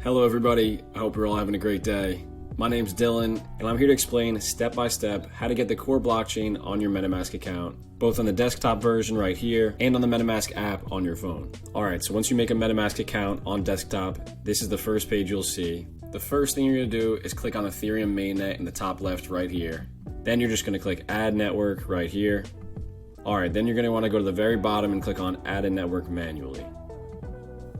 Hello everybody, I hope you're all having a great day. My name's Dylan, and I'm here to explain step by step how to get the Core blockchain on your Metamask account, both on the desktop version right here and on the Metamask app on your phone. Alright, so once you make a Metamask account on desktop, this is the first page you'll see. The first thing you're going to do is click on Ethereum mainnet in the top left right here. Then you're just going to click Add Network right here. Alright, then you're going to want to go to the very bottom and click on Add a Network manually.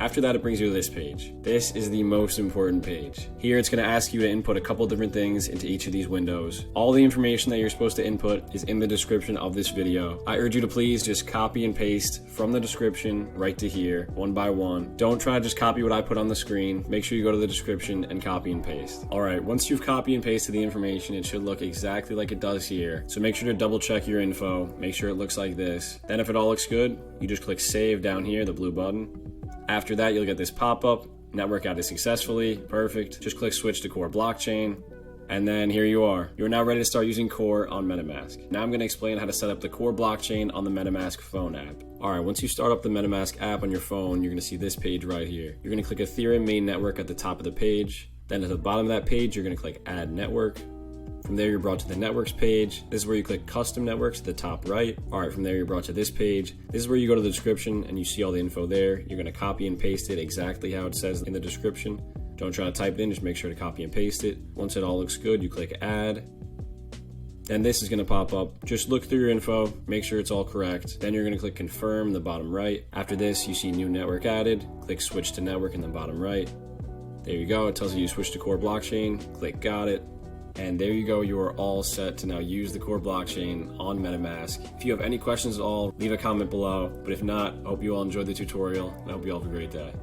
After that, it brings you to this page. This is the most important page. Here, it's going to ask you to input a couple different things into each of these windows. All the information that you're supposed to input is in the description of this video. I urge you to please just copy and paste from the description right to here, one by one. Don't try to just copy what I put on the screen. Make sure you go to the description and copy and paste. Alright, once you've copied and pasted the information, it should look exactly like it does here. So make sure to double check your info. Make sure it looks like this. Then if it all looks good, you just click Save down here, the blue button. After that, you'll get this pop-up, network added successfully, perfect. Just click switch to Core blockchain, and then here you are. You're now ready to start using Core on Metamask. Now I'm going to explain how to set up the Core blockchain on the Metamask phone app. Alright, once you start up the Metamask app on your phone, you're going to see this page right here. You're going to click Ethereum main network at the top of the page. Then at the bottom of that page, you're going to click Add Network. From there, you're brought to the networks page. This is where you click custom networks at the top right. All right, from there, you're brought to this page. This is where you go to the description and you see all the info there. You're going to copy and paste it exactly how it says in the description. Don't try to type it in, just make sure to copy and paste it. Once it all looks good, you click add. Then this is going to pop up. Just look through your info, make sure it's all correct. Then you're going to click confirm in the bottom right. After this, you see new network added. Click switch to network in the bottom right. There you go. It tells you switch to Core blockchain. Click got it. And there you go, you are all set to now use the Core blockchain on MetaMask. If you have any questions at all, leave a comment below. But if not, I hope you all enjoyed the tutorial, and I hope you all have a great day.